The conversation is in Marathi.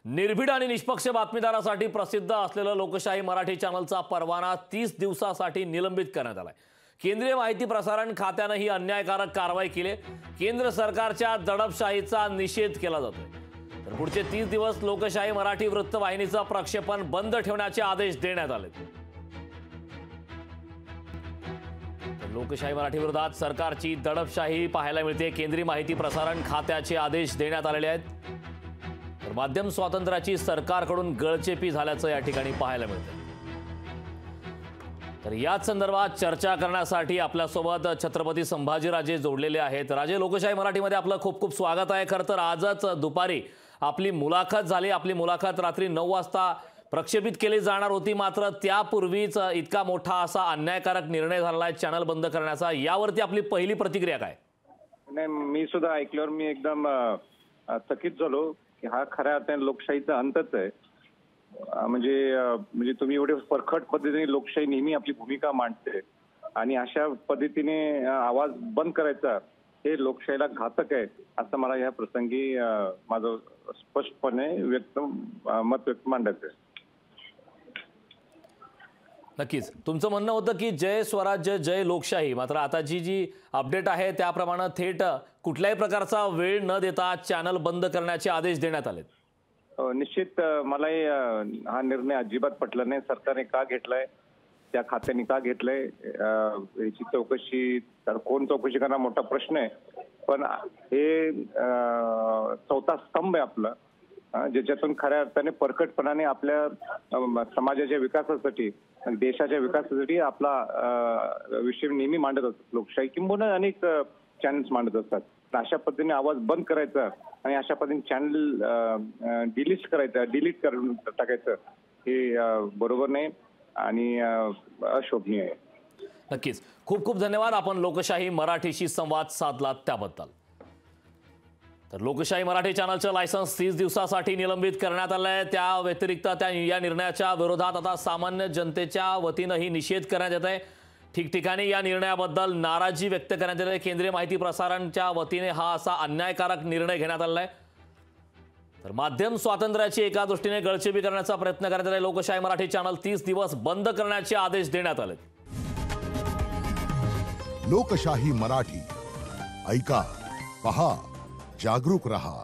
निर्भीड आणि निष्पक्ष बातमीदारासाठी प्रसिद्ध असलेलं लोकशाही मराठी चॅनलचा परवाना 30 दिवसांसाठी निलंबित करण्यात आलाय। केंद्रीय माहिती प्रसारण खात्याने ही अन्यायकारक कारवाई केली। केंद्र सरकारच्या दडपशाहीचा निषेध केला जातोय। तर पुढचे 30 दिवस लोकशाही मराठी वृत्तवाहिनीचं प्रक्षेपण बंद ठेवण्याचे आदेश देण्यात आले। लोकशाही मराठी विरोधात सरकारची दडपशाही पाहायला मिळते। केंद्रीय माहिती प्रसारण खात्याचे आदेश देण्यात आलेले आहेत। तर माध्यम स्वातंत्र्याची सरकारकडून गळचेपी झाल्याचं या ठिकाणी पाहायला मिळतं। तर याच संदर्भात चर्चा करण्यासाठी आपल्यासोबत छत्रपती संभाजीराजे जोडलेले आहेत। राजे, लोकशाही मराठीमध्ये आपलं खूप खूप स्वागत आहे। खरं तर आजच दुपारी आपली मुलाखत झाली। आपली मुलाखत रात्री 9 वाजता प्रक्षेपित केली जाणार होती, मात्र त्यापूर्वीच इतका मोठा असा अन्यायकारक निर्णय झाला आहे चॅनल बंद करण्याचा। यावरती आपली पहिली प्रतिक्रिया काय? नाही, मी सुद्धा ऐकल्यावर मी एकदम थकीत झालो की हा खऱ्या अर्थाने लोकशाहीचा अंतच आहे। म्हणजे तुम्ही एवढे परखड पद्धतीने लोकशाही नेहमी आपली भूमिका मांडते आणि अशा पद्धतीने आवाज बंद करायचा हे लोकशाहीला घातक आहे असं मला या प्रसंगी माझं स्पष्टपणे मत व्यक्त मांडायचं आहे। नक्कीच तुमचं म्हणणं होतं की जय स्वराज्य जय लोकशाही, मात्र आता जी अपडेट आहे त्याप्रमाणे थेट कुठल्याही प्रकारचा वेळ न देता चॅनल बंद करण्याचे आदेश देण्यात आले। निश्चित मलाही हा निर्णय अजिबात पटला नाही। सरकारने का घेतलाय, त्या खात्याने का घेतलंय याची चौकशी, कोण चौकशी करणार मोठा प्रश्न आहे। पण हे चौथा स्तंभ आहे आपला, ज्याच्यातून खऱ्या अर्थाने परखडपणाने आपल्या समाजाच्या विकासासाठी, देशाच्या विकासासाठी आपला विषय नेहमी मांडत असतात। लोकशाही किंबहुना अनेक चॅनल्स मांडत असतात। अशा पद्धतीने आवाज बंद करायचा आणि अशा पद्धतीने चॅनल डिलीट करून टाकायचं हे बरोबर नाही आणि अशोभनीय आहे। नक्कीच खूप खूप धन्यवाद आपण लोकशाही मराठीशी संवाद साधलात त्याबद्दल। तर लोकशाही मराठी चॅनलचं लायसन्स 30 दिवसांसाठी निलंबित करण्यात आलं आहे। त्या व्यतिरिक्त या निर्णयाच्या विरोधात आता सामान्य जनतेच्या वतीनंही निषेध करण्यात येत आहे। ठिकठिकाणी या निर्णयाबद्दल नाराजी व्यक्त करण्यात येत आहे। केंद्रीय माहिती प्रसारणच्या वतीने हा असा अन्यायकारक निर्णय घेण्यात आला आहे। तर माध्यम स्वातंत्र्याची एका दृष्टीने गळचेपी करण्याचा प्रयत्न करण्यात आला। लोकशाही मराठी चॅनल 30 दिवस बंद करण्याचे आदेश देण्यात आले। लोकशाही मराठी ऐका, पहा, जागरूक रहा।